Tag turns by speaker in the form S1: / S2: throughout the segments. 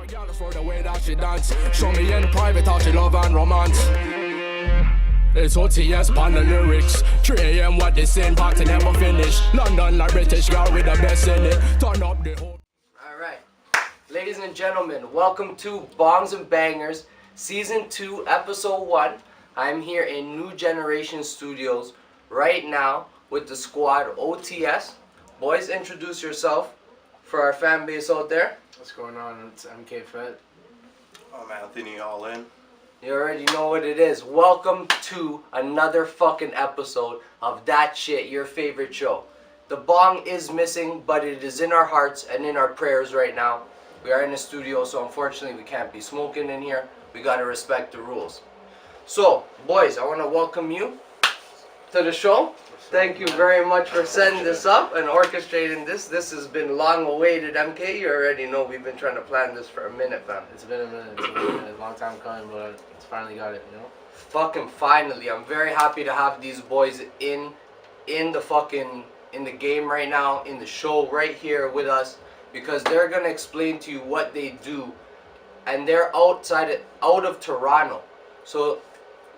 S1: For the way that she dance, show me in private how she love and romance. It's OTS on the lyrics. 3 a.m. what they saying, party never finish. London, like British girl with the best in it. Turn up the whole.
S2: Alright, ladies and gentlemen, welcome to Bongs and Bangers, Season 2, Episode 1. I'm here in New Generation Studios right now with the squad OTS. Boys, introduce yourself for our fan base out there.
S3: What's going on? It's MK Fed.
S4: I'm Anthony All In.
S2: You already know what it is. Welcome to another fucking episode of That Shit, your favorite show. The bong is missing, but it is in our hearts and in our prayers right now. We are in the studio, so unfortunately we can't be smoking in here. We gotta respect the rules. So, boys, I want to welcome you to the show. Thank you very much for setting this up and orchestrating this. This has been long awaited, MK. You already know we've been trying to plan this for a minute, fam.
S3: It's been a minute. It's been a long time coming, but it's finally got it, you know?
S2: Fucking finally. I'm very happy to have these boys in the game right now, in the show right here with us, because they're going to explain to you what they do. And they're out of Toronto. So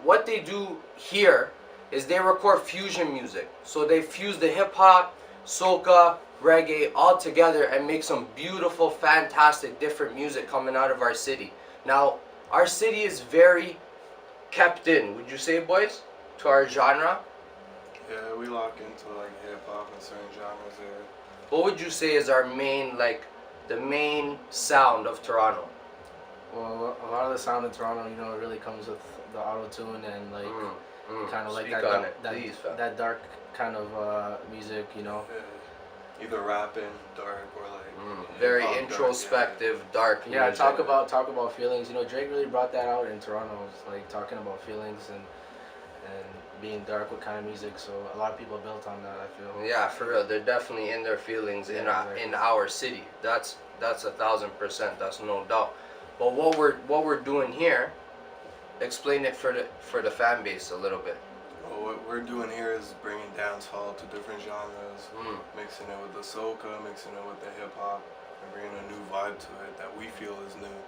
S2: what they do here is they record fusion music. So they fuse the hip-hop, soca, reggae all together and make some beautiful, fantastic, different music coming out of our city. Now, our city is very kept in, would you say, boys, to our genre?
S4: Yeah, we lock into like hip-hop and certain genres there.
S2: What would you say is our main, the main sound of Toronto?
S3: Well, a lot of the sound in Toronto, you know, it really comes with the auto-tune and kind of like that dark kind of music, you know.
S4: Yeah. Either rapping, dark, or like
S2: very introspective, dark music.
S3: Yeah, talk about feelings. You know, Drake really brought that out in Toronto. It's like talking about feelings and being dark with kind of music. So a lot of people built on that, I feel.
S2: Yeah, for real. They're definitely in their feelings in our city. That's 1,000%. That's no doubt. But what we're doing here, explain it for the fan base a little bit.
S4: Well, what we're doing here is bringing dancehall to different genres, mixing it with the soca, mixing it with the hip hop, and bringing a new vibe to it that we feel is new,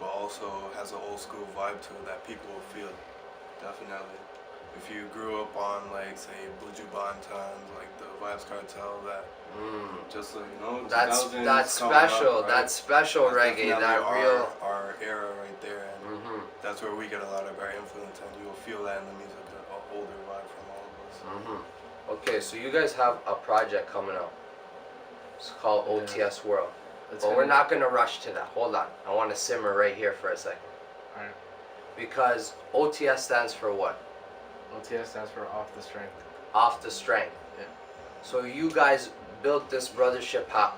S4: but also has an old school vibe to it that people will feel. Definitely. If you grew up on, like, say, Buju Banton, like the Vibes Cartel, that just like, you know,
S2: that's special. Up, right? That's special reggae. That
S4: our era right there, and that's where we get a lot of our influence, and you will feel that in the music, an older vibe from all of us.
S2: Okay, so you guys have a project coming out. It's called OTS World. But we're not gonna rush to that. Hold on. I want to simmer right here for a second.
S3: Alright.
S2: Because OTS stands for what?
S3: OTS stands for Off the Strength.
S2: Off the Strength.
S3: Yeah.
S2: So you guys built this brotherhood how?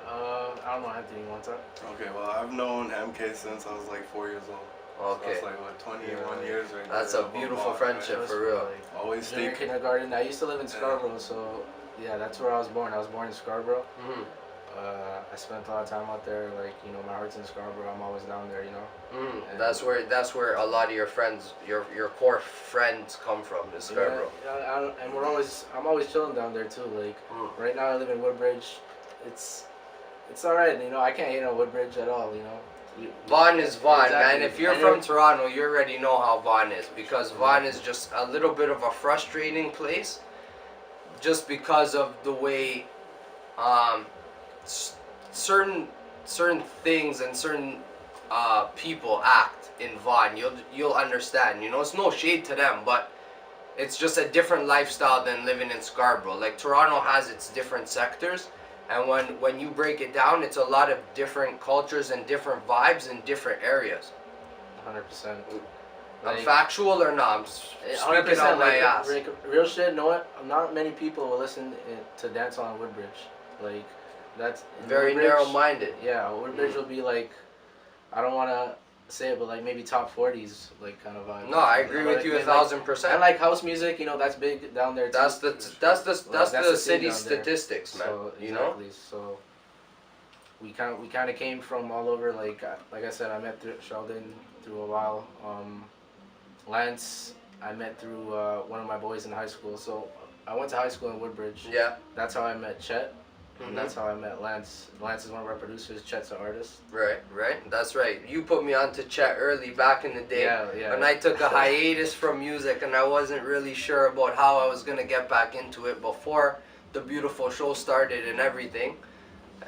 S3: I don't know, Anthony, you want to talk?
S4: Okay, well, I've known MK since I was like 4 years old.
S2: Okay.
S4: So that's like, what, 21 years right now.
S2: That's a beautiful friendship, for real.
S3: Like,
S4: always stay
S3: kindergarten. I used to live in Scarborough, so yeah, that's where I was born. I was born in Scarborough. I spent a lot of time out there, like, you know, my heart's in Scarborough. I'm always down there, you know.
S2: That's where a lot of your friends, your core friends come from, is Scarborough.
S3: Yeah, and I'm always chilling down there too. Like right now I live in Woodbridge. It's alright, you know. I can't hate on Woodbridge at all, you know.
S2: Vaughan is Vaughan,
S3: exactly.
S2: man. If you're from Toronto, you already know how Vaughan is, because Vaughan is just a little bit of a frustrating place, just because of the way certain things and certain people act in Vaughan. You'll understand, you know. It's no shade to them, but it's just a different lifestyle than living in Scarborough. Like, Toronto has its different sectors, and when you break it down, it's a lot of different cultures and different vibes in different areas.
S3: 100%.
S2: I'm factual or not? I'm speaking out my ass.
S3: Like, real shit. Not many people will listen to Dancehall in Woodbridge. Like, that's
S2: very narrow-minded.
S3: Yeah, Woodbridge will be like, I don't want to say it, but like maybe top 40s, like, kind of vibe.
S2: No, I agree with you 1,000%.
S3: And like house music, you know, that's big down there too.
S2: That's the city statistics, man.
S3: So,
S2: you know.
S3: So we kind of came from all over. Like I said, I met Sheldon through a while. Lance, I met through one of my boys in high school. So I went to high school in Woodbridge.
S2: Yeah.
S3: That's how I met Chet. And that's how I met Lance. Lance is one of our producers. Chet's an artist.
S2: Right. That's right. You put me on to Chet early back in the day.
S3: Yeah.
S2: When I took a hiatus from music and I wasn't really sure about how I was gonna get back into it before the beautiful show started and everything.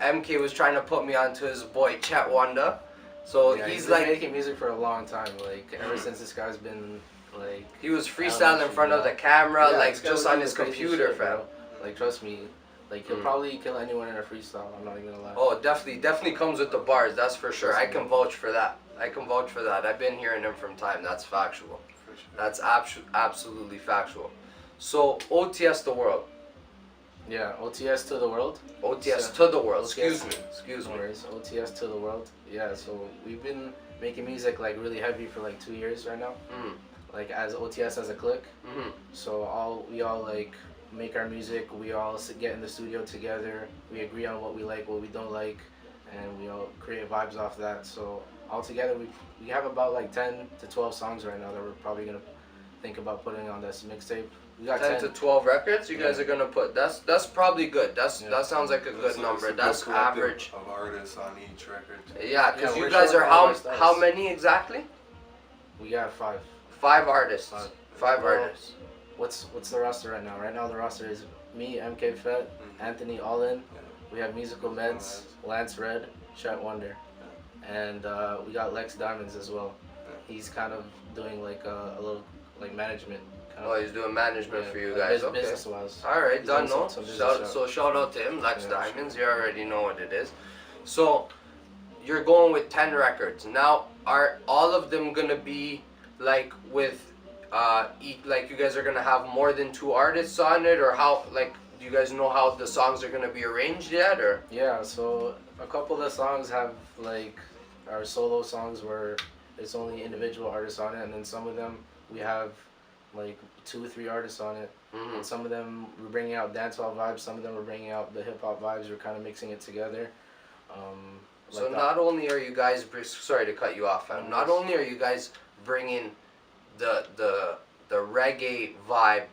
S2: MK was trying to put me onto his boy Chet Wanda. So
S3: Yeah,
S2: he's
S3: been
S2: like
S3: making music for a long time. Like ever since this guy's been like.
S2: he was freestyling in front of the camera,
S3: Yeah,
S2: like
S3: this guy
S2: just
S3: was
S2: on
S3: doing
S2: his
S3: crazy
S2: computer,
S3: shit,
S2: fam.
S3: bro. Like trust me, like he'll probably kill anyone in a freestyle. I'm not even gonna lie.
S2: Oh, definitely comes with the bars. That's for sure. I can vouch for that. I've been hearing him from time. That's factual. That's absolutely factual. So OTS the world.
S3: Yeah, OTS to the world.
S2: OTS
S3: So-
S2: to the world.
S3: OTS
S2: Excuse me.
S3: No worries. OTS to the world. Yeah, so we've been making music like really heavy for like 2 years right now. Like as OTS as a clique. So we all like make our music. We all get in the studio together. We agree on what we like, what we don't like, and we all create vibes off that. So all together we have about like 10 to 12 songs right now that we're probably gonna think about putting on this mixtape. We got
S2: 10 to 12 records you guys are gonna put. That's probably good. That sounds like a good number.
S4: It's a
S2: That's
S4: good collective
S2: average.
S4: of artists on each record.
S2: Yeah, because
S3: Yeah,
S2: you
S3: we're
S2: guys
S3: showing
S2: are
S3: all our styles.
S2: how many exactly?
S3: We got 5.
S2: 5 artists. Five
S3: Well,
S2: artists.
S3: What's the roster right now? Right now the roster is me, MK Fett, Anthony Allin. We have Musical Meds, Lance Red, Chet Wonder, and we got Lex Diamonds as well. He's kind of doing like a little like management.
S2: Oh, he's doing management for you
S3: like
S2: guys. Okay.
S3: Business wise.
S2: All right,
S3: He's
S2: done.
S3: doing
S2: No.
S3: some business stuff.
S2: Shout out to him, Lex
S3: Yeah,
S2: Diamonds. You already know what it is. So you're going with 10 records. Now, are all of them gonna be like with like you guys are gonna have more than 2 artists on it, or how? Like, do you guys know how the songs are gonna be arranged yet, or?
S3: Yeah, so a couple of the songs have like our solo songs where it's only individual artists on it, and then some of them we have like 2 or 3 artists on it. And some of them we're bringing out dancehall vibes, some of them we're bringing out the hip hop vibes. We're kind of mixing it together.
S2: So not only are you guys, sorry to cut you off, fam. Not only are you guys bringing the reggae vibe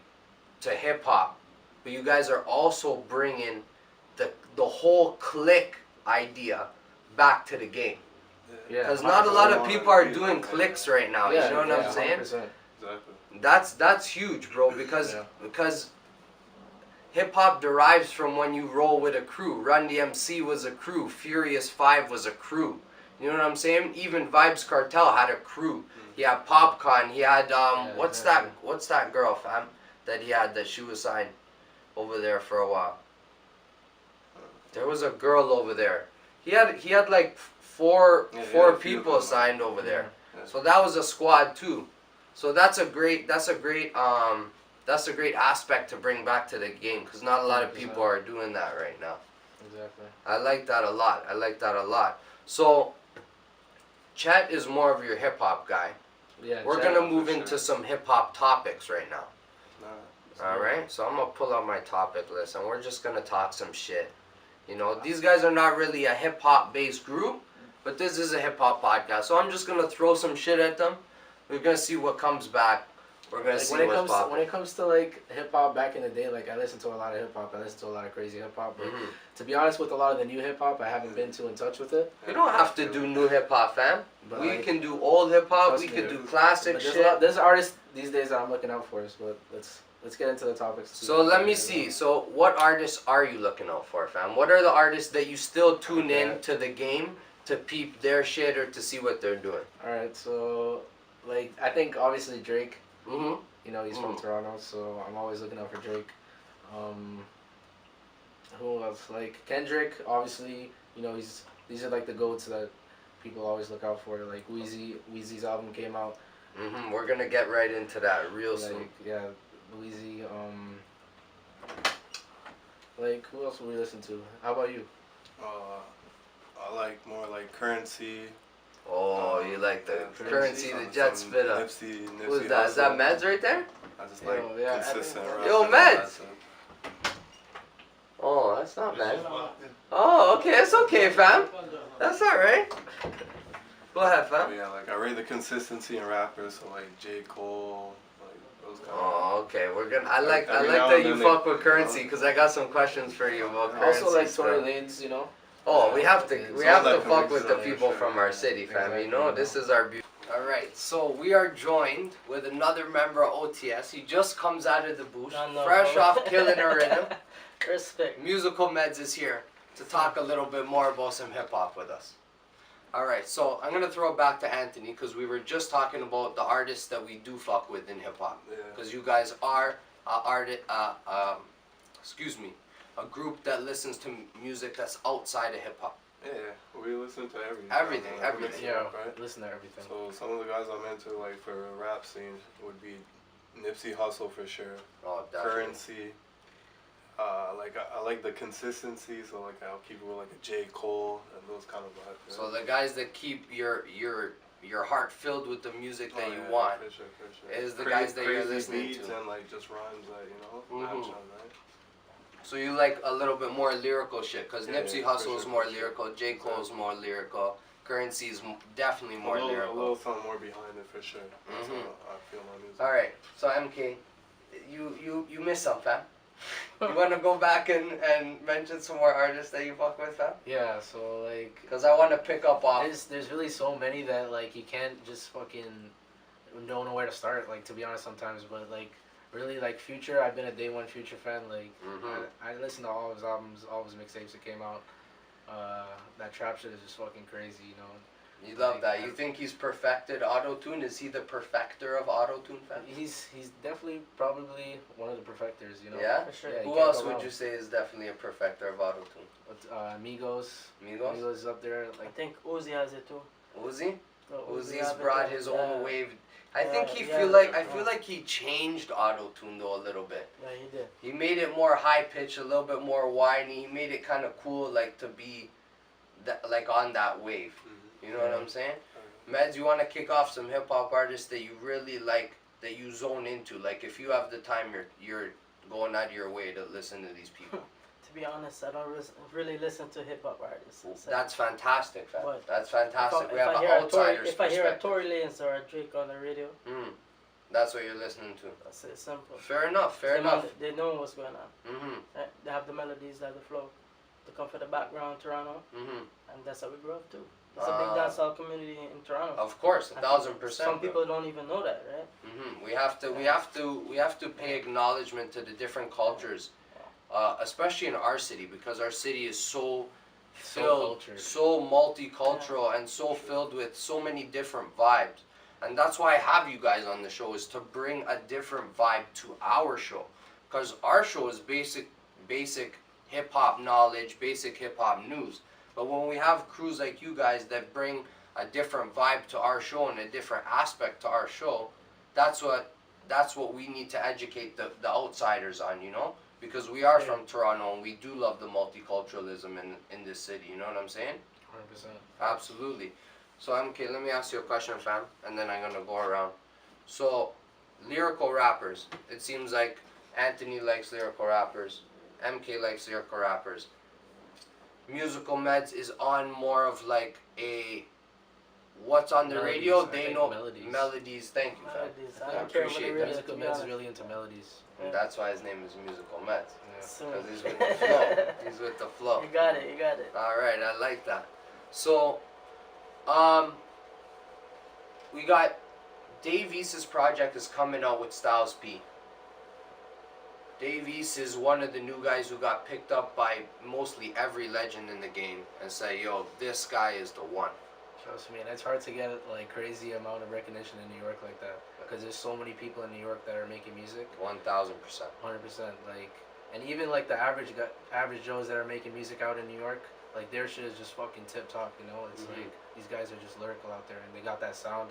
S2: to hip hop, but you guys are also bringing the whole click idea back to the game.
S3: Yeah,
S2: Because not a lot of people are doing clicks right now. You know what I'm saying?
S3: 100%.
S4: Exactly.
S2: That's huge, bro. Because hip hop derives from when you roll with a crew. Run DMC was a crew. Furious 5 was a crew. You know what I'm saying? Even Vibes Cartel had a crew. He had Popcorn. He had what's that girl, fam? That he had that she was signed over there for a while. There was a girl over there. He had like four people signed over there. So that was a squad too. So that's a great aspect to bring back to the game, because not a lot of people are doing that right now.
S3: Exactly.
S2: I like that a lot. So Chet is more of your hip hop guy.
S3: Yeah.
S2: We're
S3: Chet,
S2: gonna move into some hip hop topics right now.
S4: Nah,
S2: All right, so I'm gonna pull out my topic list and we're just gonna talk some shit. You know, these guys are not really a hip hop based group, but this is a hip hop podcast. So I'm just gonna throw some shit at them. We're gonna see what comes back. We're gonna see what's popping.
S3: When it comes to like hip hop back in the day, like I listened to a lot of hip hop. I listened to a lot of crazy hip hop. But to be honest, with a lot of the new hip hop, I haven't been too in touch with it.
S2: We don't have to do new hip hop, fam.
S3: But
S2: We
S3: like,
S2: can do old hip hop.
S3: trust
S2: We
S3: me,
S2: can do classic
S3: but
S2: shit.
S3: there's artists these days that I'm looking out for. But let's get into the topics.
S2: So let me see. So what artists are you looking out for, fam? What are the artists that you still tune in to the game to peep their shit or to see what they're doing?
S3: All right, so like I think obviously Drake.
S2: Mm-hmm.
S3: You know, he's from Toronto, so I'm always looking out for Drake. Who else? Like Kendrick, obviously. You know, these are like the goats that people always look out for. Like Weezy's album came out.
S2: Mm-hmm. We're gonna get right into that real soon.
S3: Yeah, Weezy. Like who else would we listen to? How about you?
S4: I like more like Currency.
S2: Oh, you like the Currency, the
S4: some
S2: Jet Spitter.
S4: Nipsey
S2: Who's that? Is that Meds right there?
S4: I just like
S3: yeah,
S4: consistent
S3: I think-
S4: rap.
S2: Yo, Meds! Oh, that's not Meds. Oh, okay, it's okay, fam. That's alright. Go ahead, fam.
S4: Yeah, like I rate the consistency in rappers, so like J. Cole, like those
S2: Oh, okay. We're gonna. I like
S4: Every
S2: that
S4: now and
S2: you
S4: then
S2: fuck
S4: they-
S2: with Currency because I got some questions for you about Currency.
S3: Also like
S2: still.
S3: Tory Lanez, you know.
S2: Oh, we have to
S3: It's
S2: we have
S4: all
S2: to
S4: that
S2: fuck with the
S4: connection,
S2: people
S4: sure.
S2: from our city, fam.
S3: Exactly,
S2: You know,
S3: you know.
S2: this is our beauty. All right, so we are joined with another member of OTS. He just comes out of the booth, fresh off killing a rhythm.
S5: Respect.
S2: Musical Meds is here to talk a little bit more about some hip hop with us. All right, so I'm gonna throw it back to Anthony because we were just talking about the artists that we do fuck with in hip hop.
S4: Yeah.
S2: Because you guys are a group that listens to music that's outside of hip hop.
S4: Yeah, we listen to everything.
S2: Everything,
S4: Like,
S2: everything.
S3: Yeah,
S4: right?
S3: listen to everything.
S4: So some of the guys I'm into, like for rap scene, would be Nipsey Hussle for sure,
S2: Oh, definitely.
S4: Currency. I like the consistency, so like I'll keep it with like a J. Cole and those kind of vibes.
S2: So the guys that keep your heart filled with the music that you
S4: yeah,
S2: want.
S4: for sure.
S2: is the guys that you're
S4: crazy
S2: listening
S4: beats
S2: to.
S4: and like just rhymes that match
S2: Mhm.
S4: on that.
S2: So you like a little bit more lyrical shit, because
S4: Yeah,
S2: Nipsey
S4: for
S2: Hussle's
S4: sure,
S2: more
S4: for sure.
S2: lyrical, J. Cole's more lyrical, Currency's definitely more
S4: a
S2: lyrical.
S4: little something more behind it for sure. That's
S2: Mhm.
S4: how I feel my music.
S2: All right, so MK, you missed some, fam. You want to go back and mention some more artists that you fuck with, fam?
S3: Yeah, so like
S2: Because I want to pick up off.
S3: there's really so many that like you can't just fucking don't know where to start. Like to be honest, sometimes, but like really like Future, I've been a day one Future fan. Like
S2: Mhm.
S3: I listened to all of his albums, all of his mixtapes that came out. That trap shit is just fucking crazy, you know.
S2: You love that. You think he's perfected auto-tune? Is he the perfecter of auto-tune, fam?
S3: He's definitely probably one of the perfectors, you know.
S2: Yeah?
S5: For sure.
S3: Yeah, you
S2: Who
S3: can't
S2: else
S3: go
S2: would
S3: wrong.
S2: you say is definitely a perfecter of auto-tune?
S3: But, Migos.
S2: Migos?
S3: Migos is up there.
S5: I
S3: Like
S5: think Uzi has it too.
S2: Uzi?
S5: No,
S2: Uzi's
S5: have it
S2: brought
S5: too.
S2: his
S5: Yeah.
S2: own wave. I think he
S5: Yeah,
S2: feel
S5: yeah,
S2: like I
S5: yeah.
S2: feel like he changed auto-tune though a little bit.
S5: Yeah, he did.
S2: He made it more high pitched, a little bit more whiny. He made it kind of cool, like to be that like on that wave. You know what I'm saying? Meds, you want to kick off some hip hop artists that you really like, that you zone into. Like if you have the time, you're going out of your way to listen to these people.
S5: To be honest, I don't really listen to hip hop artists. So
S2: That's fantastic, fam.
S5: But
S2: That's fantastic. We
S5: if
S2: have
S5: I
S2: an
S5: hear a Tory,
S2: outsider's
S5: if I hear a
S2: perspective.
S5: Tory Lanez or a Drake on the radio,
S2: That's what you're listening to.
S5: that's it. Simple.
S2: Fair enough. Fair enough.
S5: They know what's going on.
S2: Mhm.
S5: They have the melodies, they have the flow. They come from the background, Toronto,
S2: Mhm.
S5: and that's how we grew up too. It's a big dancehall community in Toronto.
S2: Of course,
S5: I think
S2: 1,000%.
S5: Some people don't even know that, right?
S2: We have to pay acknowledgement to the different cultures, especially in our city, because our city is so filled,
S3: cultured.
S2: so multicultural, and so filled with so many different vibes. And that's why I have you guys on the show, is to bring a different vibe to our show, because our show is basic hip hop knowledge, basic hip hop news. But when we have crews like you guys that bring a different vibe to our show and a different aspect to our show, that's what we need to educate the outsiders on, you know? Because we are from Toronto and we do love the multiculturalism in this city, you know what I'm saying?
S3: 100%.
S2: Absolutely. So MK, let me ask you a question, fam, and then I'm gonna go around. So, lyrical rappers. It seems like Anthony likes lyrical rappers, MK likes lyrical rappers. Musical Meds is on more of like a what's on the
S3: Melodies,
S2: radio.
S3: I
S2: They
S3: think
S2: know
S3: melodies.
S2: Thank you, fam.
S5: Melodies.
S2: I
S5: I don't care what
S2: appreciate
S5: the
S2: that.
S5: radio,
S3: Musical
S5: to be
S3: Meds is
S5: honest.
S3: really into melodies.
S2: And that's why his name is Musical Meds.
S3: Yeah.
S5: So,
S2: Because he's with the flow. He's with the flow.
S5: You got it. You got it.
S2: All right, I like that. So, we got Dave East's project is coming out with Styles P. Dave East is one of the new guys who got picked up by mostly every legend in the game and say, yo, this guy is the one.
S3: Trust me, and it's hard to get like crazy amount of recognition in New York like that, because there's so many people in New York that are making music.
S2: 1,000%.
S3: 100%. Like, and even like the average Joes that are making music out in New York, like their shit is just fucking tip top. You know, it's like these guys are just lyrical out there, and they got that sound,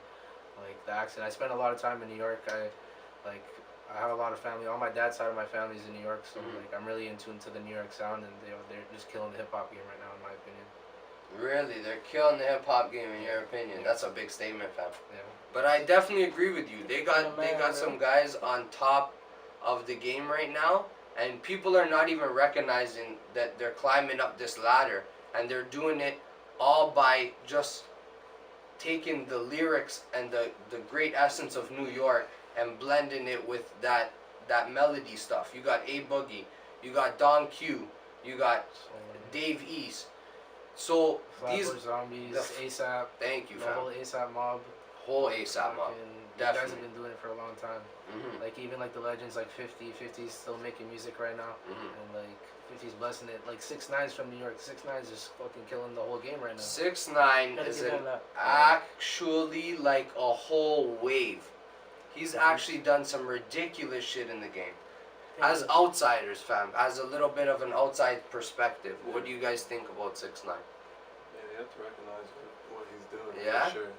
S3: like the accent. I spent a lot of time in New York. I have a lot of family. All my dad's side of my family is in New York, so like I'm really in tune to the New York sound, and they're just killing the hip hop game right now, in my opinion.
S2: Really? They're killing the hip hop game in your opinion. That's a big statement, fam.
S3: Yeah.
S2: But I definitely agree with you. They got some guys on top of the game right now, and people are not even recognizing that they're climbing up this ladder, and they're doing it all by just taking the lyrics and the great essence of New York and blending it with that melody stuff. You got A Boogie, you got Don Q, you got Dave East. So these
S3: Zombies, ASAP.
S2: Thank you,
S3: the
S2: fam.
S3: whole ASAP mob.
S2: Whole ASAP mob.
S3: You guys have been doing it for a long time. Like even like the legends like 50's still making music right now, and like 50's blessing it. Like 6ix9ine's from New York. 6ix9ine's just fucking killing the whole game right now.
S2: 6ix9ine is actually like a whole wave. He's actually done some ridiculous shit in the game. As outsiders, fam, as a little bit of an outside perspective, what do you guys think about 6ix9ine?
S4: Yeah, you have to recognize what he's doing.
S2: Yeah?
S4: For sure.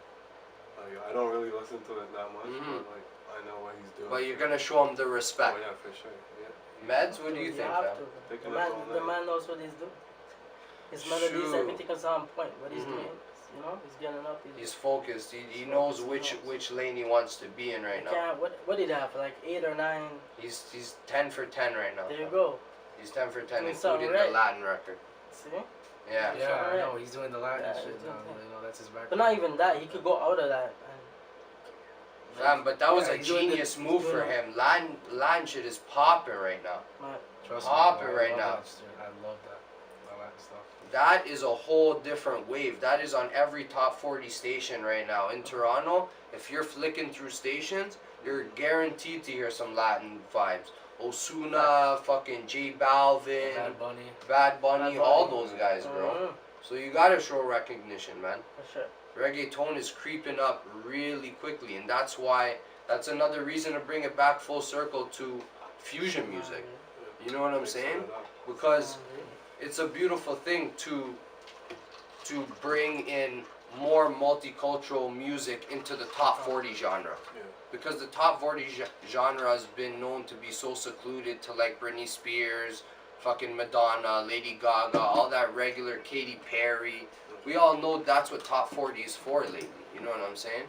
S4: Like, I don't really listen to it that much, but like, I know what he's doing.
S2: But you're gonna show him the respect.
S4: Oh, yeah, for sure. Yeah.
S2: Meds, what do you think, fam?
S5: The man knows what he's doing. His melodies, everything is on point. What he's doing, you know, he's getting up.
S2: He's focused. He knows which lane he wants to be in right now.
S5: What did he have? Like 8 or 9?
S2: He's 10 for 10 right now.
S5: There you go.
S2: He's 10 for 10,
S5: Doing
S2: including the Latin record.
S5: See?
S2: Yeah.
S3: Yeah, I know. He's doing the Latin shit now. You know, that's his background.
S5: But not even that. He could go out of that.
S2: Fam, but that was a genius move for him. Latin shit is popping right now. Popping right now.
S3: I love that. Latin stuff.
S2: That is a whole different wave. That is on every top 40 station right now. In Toronto, if you're flicking through stations, you're guaranteed to hear some Latin vibes. Osuna, fucking J Balvin, Bad Bunny, all those guys, bro. So you gotta show recognition, man.
S5: For sure.
S2: Reggaeton is creeping up really quickly, and that's another reason to bring it back full circle to fusion music. You know what I'm saying? Because it's a beautiful thing to bring in more multicultural music into the top 40 genre. Because the top 40 genre has been known to be so secluded to like Britney Spears, fucking Madonna, Lady Gaga, all that regular Katy Perry. We all know that's what top 40 is for lately. You know what I'm saying?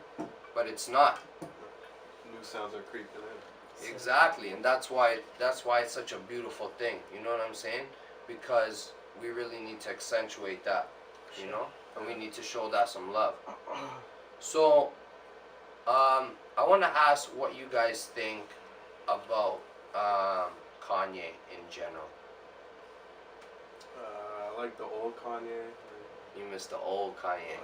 S2: But it's not.
S4: New sounds are creeping in.
S2: Exactly, and that's why it's such a beautiful thing. You know what I'm saying? Because we really need to accentuate that, you know, and we need to show that some love. So, I want to ask what you guys think about Kanye in general.
S4: I like the old Kanye.
S2: You missed the old Kanye.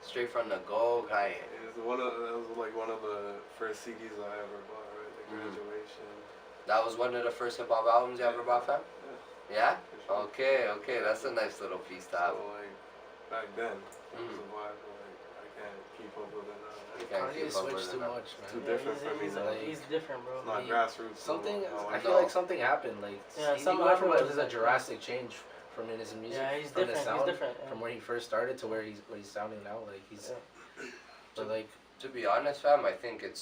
S2: Straight from the gold Kanye.
S4: That was like one of the first CDs I ever bought, right? The Graduation.
S2: That was one of the first hip hop albums you ever bought, fam?
S4: Yeah.
S2: Yeah? Okay, that's a nice little piece to have.
S4: So like, back then, it was a vibe, but like, I can't keep up with it now.
S2: Kanye
S3: switched too much, man.
S4: Too different for me now.
S5: He's different, bro.
S4: It's not grassroots.
S3: I feel like something happened. Like,
S5: something
S3: went from
S5: happened.
S3: There's a drastic change from in his music.
S5: Yeah, he's
S3: from
S5: different.
S3: the sound,
S5: He's different.
S3: from where he first started to where he's sounding now. Like he's, but like.
S2: To be honest, fam, I think it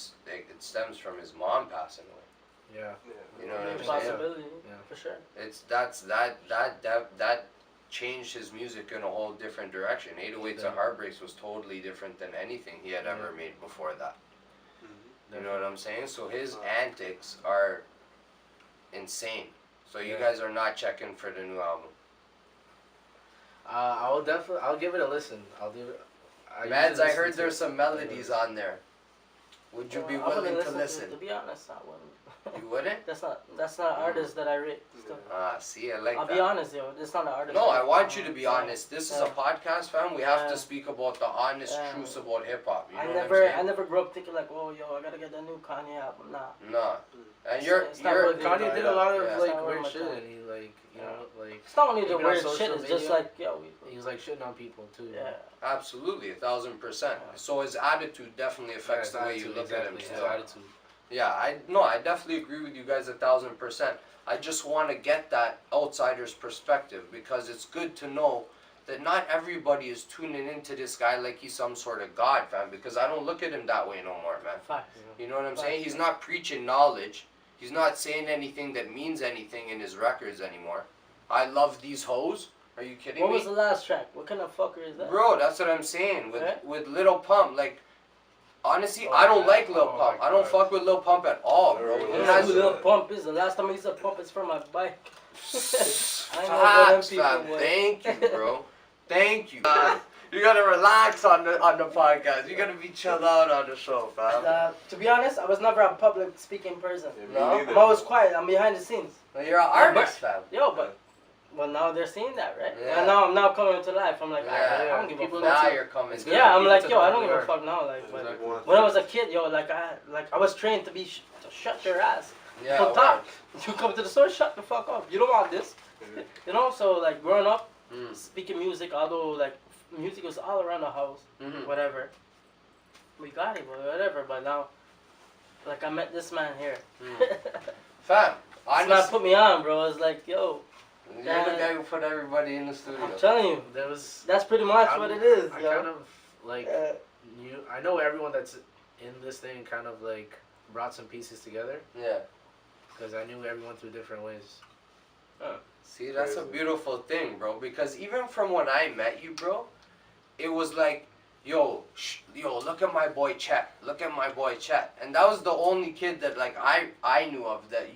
S2: stems from his mom passing away.
S3: Yeah.
S2: You know what I'm saying?
S5: Possibility, for sure.
S2: It's that changed his music in a whole different direction. 808s and Heartbreaks was totally different than anything he had ever made before that. You know what I'm saying? So his antics are insane. So you guys are not checking for the new album.
S3: I'll give it a listen. I'll do it.
S2: Mads, I heard there's some melodies on there. Would you be willing to listen?
S5: To be honest, I wouldn't.
S2: You wouldn't?
S5: That's not an artist that I rate.
S2: See, I like that.
S5: I'll be honest, yo. It's not an artist.
S2: No, I want you to be honest. This is a podcast, fam. We have to speak about the honest truths about hip hop. You know what I'm saying?
S5: I never grew up thinking like, oh, yo, I gotta get the new Kanye album. Nah.
S2: Nah. And
S3: Kanye did a lot of like weird
S5: much
S3: shit,
S5: time.
S3: and he like like.
S5: It's not only the
S3: even on
S5: weird
S3: social
S5: shit. It's
S3: media,
S5: just like, yo.
S3: He was like shitting on people too.
S5: Yeah.
S2: Absolutely, 1000%. So his attitude definitely affects the way you look at him still.
S3: Attitude.
S2: Yeah, I definitely agree with you guys 1000%. I just want to get that outsider's perspective because it's good to know that not everybody is tuning into this guy like he's some sort of god, fam. Because I don't look at him that way no more, man.
S5: Facts.
S2: You know what I'm saying? He's not preaching knowledge. He's not saying anything that means anything in his records anymore. I love these hoes. Are you kidding me?
S5: What was the last track? What kind of fucker is that?
S2: Bro, that's what I'm saying. With Lil Pump, like, honestly, I don't like Lil Pump. I don't fuck with Lil Pump at all, bro.
S5: Lil Pump is the last time I used a pump is for my bike.
S2: Facts, fam. Thank you, bro. Thank you. You gotta relax on the podcast. You gotta be chilled out on the show, fam.
S5: To be honest, I was never a public speaking person.
S4: Yeah, me
S2: No?
S4: neither.
S5: I'm always quiet. I'm behind the scenes.
S2: You're an artist, fam.
S5: Yo, but well, now they're seeing that, right?
S2: Yeah.
S5: And now I'm now coming to life. I'm like,
S2: Yeah.
S5: I don't give a
S3: People
S5: fuck.
S2: Now you're coming.
S3: It's good.
S5: Yeah, I'm
S3: People
S5: like,
S3: to
S5: yo,
S3: know
S5: I
S3: who
S5: don't
S3: you
S5: give a
S3: are.
S5: fuck now. Like, but
S4: Exactly.
S5: when I was a kid, yo, I was trained to be to shut your ass.
S2: Yeah,
S5: Don't
S2: word.
S5: talk. You come to the store, shut the fuck up. You don't want this.
S4: Yeah.
S5: You know, so like growing up,
S2: Mm.
S5: speaking music, although like music was all around the house,
S2: Mhm.
S5: whatever. We got it, but whatever. But now, like I met this man here.
S2: Fam,
S5: This man
S2: honestly,
S5: put me on, bro. It's like, yo,
S2: you're the guy who put everybody in the studio.
S5: I'm telling you,
S3: There was.
S5: that's pretty much what it is,
S3: I
S5: yo.
S3: kind of like I know everyone that's in this thing kind of like brought some pieces together
S2: Yeah.
S3: because I knew everyone through different ways.
S2: See, that's a
S4: Crazy.
S2: beautiful thing, bro. Because even from when I met you, bro, it was like, yo, look at my boy Chet. Look at my boy Chet. And that was the only kid that like I knew of that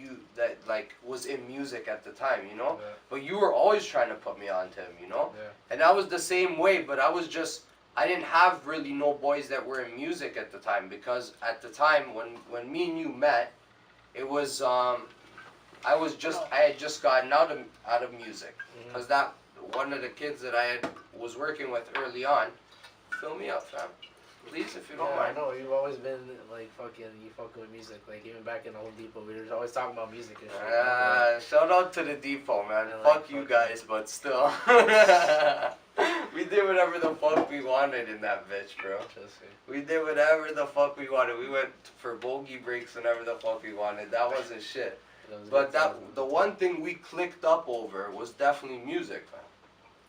S2: like was in music at the time, you know.
S3: Yeah.
S2: But you were always trying to put me on to him, you know.
S3: Yeah.
S2: And I was the same way, but I didn't have really no boys that were in music at the time because at the time when me and you met, it was I had just gotten out of music because that one of the kids that I was working with early on. Fill me up, fam. Please, if you don't
S3: Yeah, I
S2: mind.
S3: know you've always been like you fucking with music. Like even back in the Home Depot, we were always talking about music and shit.
S2: Shout out to the depot, man.
S3: Yeah,
S2: Fuck
S3: like,
S2: you
S3: fuck
S2: guys, but still. We did whatever the fuck we wanted in that bitch, bro.
S3: Just say.
S2: We did whatever the fuck we wanted. We went for bogey breaks whenever the fuck we wanted. That wasn't shit.
S3: That was
S2: But
S3: good.
S2: the one thing we clicked up over was definitely music, man.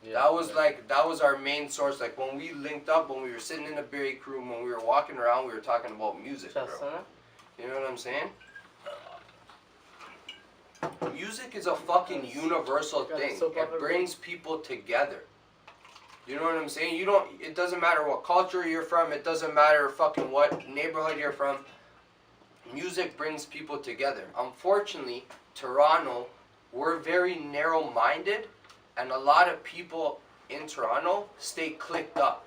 S3: Yeah,
S2: That was
S3: yeah.
S2: that was our main source. Like when we linked up, when we were sitting in the break room, when we were walking around, we were talking about music, bro.
S5: Just, huh?
S2: You know what I'm saying? Music is a fucking universal
S5: Got a
S2: thing.
S5: soap
S2: It
S5: opera
S2: brings people together. You know what I'm saying? It doesn't matter what culture you're from, it doesn't matter fucking what neighborhood you're from. Music brings people together. Unfortunately, Toronto, we're very narrow-minded, and a lot of people in Toronto stay clicked up.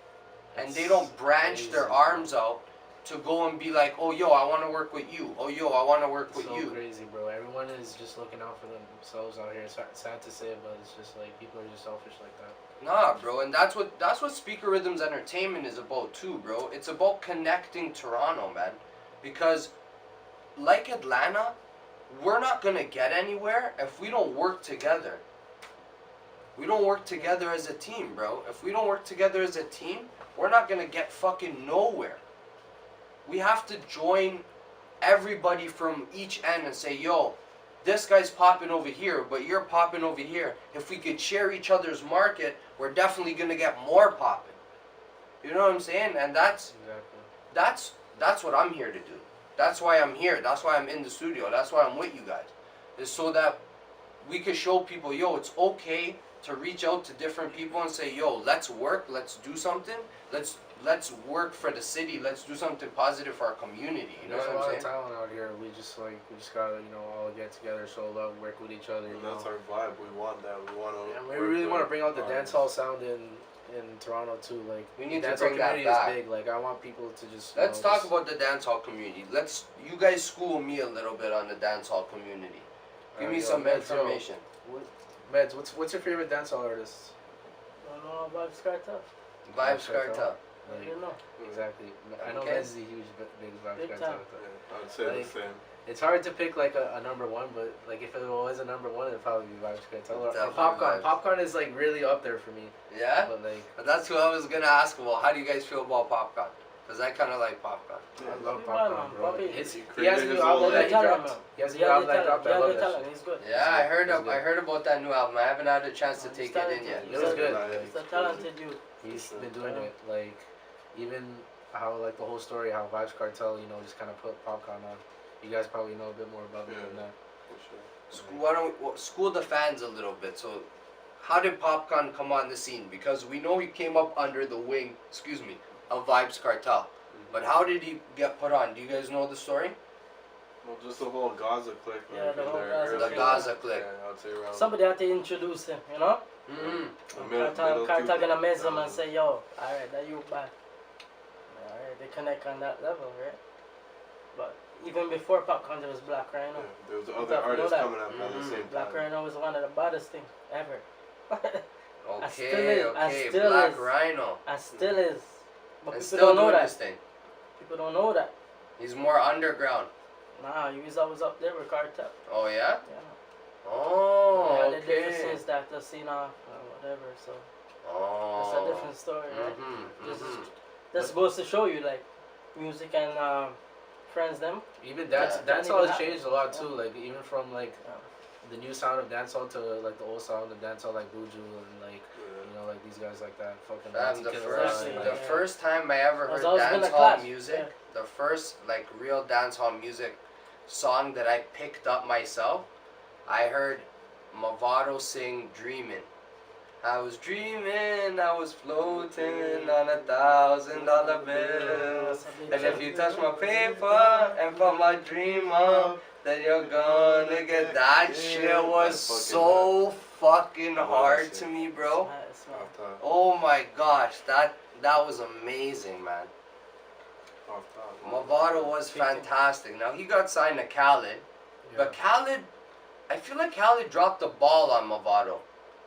S2: And they don't branch their
S3: crazy.
S2: arms out to go and be like, oh, yo, I want to work with you. Oh, yo, I want to work with
S3: so
S2: you.
S3: crazy, bro. Everyone is just looking out for themselves out here. It's sad to say, but it's just like people are just selfish like that.
S2: Nah, bro, and that's what Speaker Rhythms Entertainment is about too, bro. It's about connecting Toronto, man. Because, like Atlanta, we're not gonna get anywhere if we don't work together. We don't work together as a team, bro. If we don't work together as a team, we're not gonna get fucking nowhere. We have to join everybody from each end and say, yo, this guy's popping over here, but you're popping over here. If we could share each other's market, we're definitely gonna get more popping. You know what I'm saying? And that's what I'm here to do. That's why I'm here. That's why I'm in the studio. That's why I'm with you guys. Is so that we could show people, yo, it's okay to reach out to different people and say, yo, let's work, let's do something, let's work for the city, let's do something positive for our community. You know
S3: There's
S2: what
S3: a
S2: I'm
S3: lot
S2: saying?
S3: of talent out here. We just gotta all get together, show love, work with each other.
S4: And that's our vibe. We want that. We want to.
S3: And we really want to bring out the dancehall sound in Toronto too. Like
S2: We need to
S3: dancehall
S2: bring that
S3: community
S2: back.
S3: is big. Like I want people to just.
S2: Let's talk about the dancehall community. You guys school me a little bit on the dancehall community. Give me some information.
S3: Meds, what's your favorite dancehall artist?
S5: Don't know about Cartel.
S2: Vibes
S3: Cartel.
S2: Cartel.
S5: I don't know.
S3: Exactly. I know
S2: Okay.
S3: Meds is a huge big Vibes
S5: Big
S3: Cartel.
S5: time.
S4: Yeah, I would say
S3: Like,
S4: the same.
S3: It's hard to pick like a number one, but like if it was a number one, it'd probably be Vibes Cartel or
S2: Definitely
S3: Popcorn.
S2: Vibes.
S3: Popcorn is like really up there for me.
S2: Yeah?
S3: But like
S2: But that's who I was gonna ask about. How do you guys feel about Popcorn? Because I kind of like Popcorn.
S3: I love
S5: Come on,
S3: Popcorn,
S5: man,
S3: bro.
S5: Poppy.
S3: He has a
S4: created
S3: new
S4: his
S3: album
S4: own
S3: that he
S5: lane.
S3: dropped. He has a new
S5: Yeah,
S3: album that dropped. I love that
S5: talent.
S3: shit.
S5: He's good.
S2: Yeah, I heard
S3: It's good.
S2: I heard about that new album. I haven't had a chance to take it in yet.
S3: It was good.
S5: He's a talented youth.
S3: He's been doing it, like, even how, like, the whole story, how Vibes Cartel, just kind of put Popcorn on. You guys probably know a bit more about it than that.
S4: For sure.
S2: Why don't we school the fans a little bit? So, how did Popcorn come on the scene? Because we know he came up under the wing, of Vibes Cartel. But how did he get put on? Do you guys know the story?
S4: Well, just the whole Gaza clique.
S5: Yeah, the whole
S4: in their
S5: Gaza
S4: early
S2: The
S5: clique.
S2: Gaza
S4: days.
S2: clique.
S4: Yeah, I'd say around.
S5: Somebody had to introduce him, you know? Cartel gonna mess them and say, yo, alright, that you back. Alright, they connect on that level, right? But even before Popcorn, there was Black Rhino.
S4: Yeah, there was other artists coming up at the same time.
S5: Black Rhino was one of the baddest things ever.
S2: Okay, Black Rhino.
S5: And still is. But
S2: And
S5: people
S2: still
S5: don't know
S2: doing
S5: that.
S2: this thing.
S5: People don't know that.
S2: He's more underground.
S5: Nah, he was always up there with Cartel.
S2: Oh yeah?
S5: Yeah.
S2: Oh,
S5: Yeah, they did
S2: okay.
S5: since that the scene off or whatever, so
S2: Oh.
S5: that's a different story, right?
S2: Mm-hmm.
S5: This goes to show you, like, music and friends them.
S3: Even
S2: Yeah.
S3: dancehall has changed a lot too. Like even from like the new sound of dancehall to like the old sound of dancehall, like Buju and like you know like these guys like that. Fucking
S2: The first time I ever heard
S5: always been a
S2: dancehall
S5: clash.
S2: music, the first like real dancehall music song that I picked up myself, I heard Mavado sing "Dreamin'." I was dreaming, I was floating on $1,000 bill. And if you touch my paper and put my dream up, then you're gonna get that shit was so fucking hard to me, bro. Oh my gosh, that was amazing, man. Mavado was fantastic. Now he got signed to Khaled, but Khaled, I feel like Khaled dropped the ball on Mavado.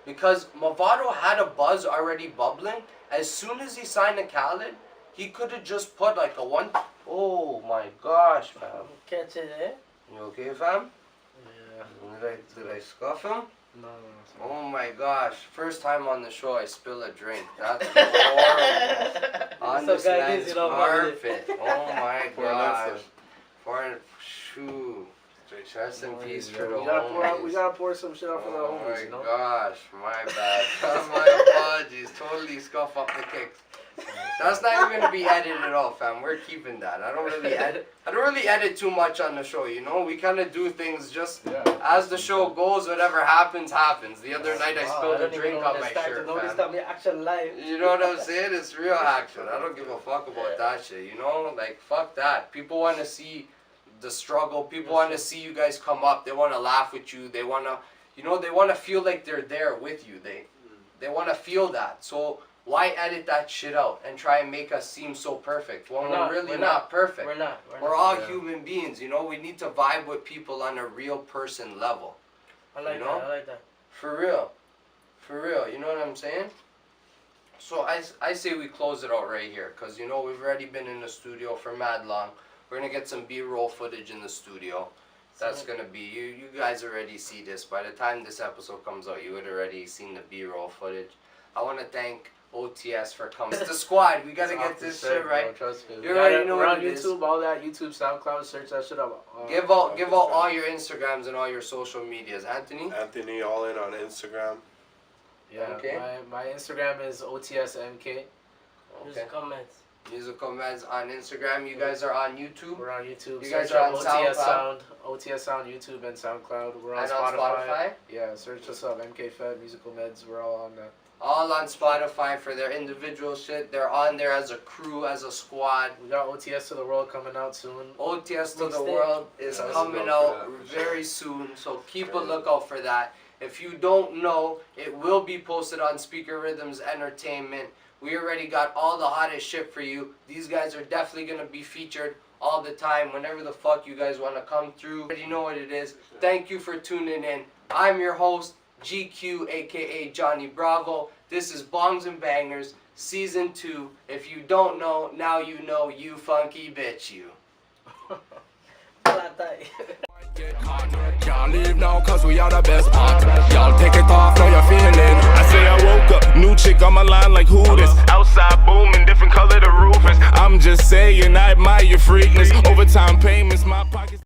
S2: Because Mavado had a buzz already bubbling. As soon as he signed to Khaled, he could have just put like a one. Oh my gosh, fam.
S5: Catch it, eh?
S2: You okay, fam?
S3: Yeah.
S2: Did I scuff him?
S3: No.
S2: Oh my gosh. First time on the show I spill a drink. That's horrible. On this man's carpet. Oh my gosh. Shoot. Rest in peace for the homies.
S3: We gotta pour some shit out for the
S2: Oh
S3: homies, you know?
S2: my gosh, my bad. My apologies. Totally scuff up the kicks. That's not even gonna be edited at all, fam. We're keeping that. I don't really edit too much on the show, you know? We kinda do things just as the show goes, whatever happens, happens. The other night I spilled a drink on my shirt, fam.
S5: Action live.
S2: You know what I'm saying? It's real action. I don't give a fuck about that shit, you know? Like, fuck that. People wanna see the struggle. People want to see you guys come up. They want to laugh with you. They want to, you know, they want to feel like they're there with you. They want to feel that. So why edit that shit out and try and make us seem so perfect when we're really not perfect?
S5: We're not.
S2: We're all human beings, you know. We need to vibe with people on a real person level.
S5: I like that.
S2: For real. You know what I'm saying? So I say we close it out right here, because you know we've already been in the studio for mad long. We're gonna get some B-roll footage in the studio. That's gonna be, you guys already see this. By the time this episode comes out, you would already seen the B-roll footage. I wanna thank OTS for coming. It's the squad, we gotta get this shit right. You already know what it is.
S3: YouTube, all that, YouTube, SoundCloud, search that shit up.
S2: Give out all your Instagrams and all your social medias. Anthony,
S4: all in on Instagram.
S3: Yeah,
S2: okay.
S3: My Instagram is OTSMK.
S5: Music comments.
S2: Musical Meds on Instagram. You guys are on YouTube.
S3: We're on YouTube.
S2: You guys are on SoundCloud.
S3: OTS Sound, YouTube and SoundCloud. We're on
S2: and
S3: Spotify.
S2: on Spotify.
S3: Yeah, search us up. MK Fed, Musical Meds. We're all on that.
S2: All on Spotify for their individual shit. They're on there as a crew, as a squad.
S3: We got OTS To The World coming out soon.
S2: OTS To The World is coming out very soon, so keep a lookout for that. If you don't know, it will be posted on Speaker Rhythms Entertainment. We already got all the hottest shit for you. These guys are definitely going to be featured all the time, whenever the fuck you guys want to come through. You know what it is. Thank you for tuning in. I'm your host, GQ, aka Johnny Bravo. This is Bongs and Bangers, Season 2. If you don't know, now you know, you funky bitch, you.
S1: Can't leave now cause we are the best part. Y'all take it off, now you're feeling. I say I woke up, new chick on my line like who this? Outside booming, different color the roof is. I'm just saying I admire your freakness. Overtime payments, my pockets.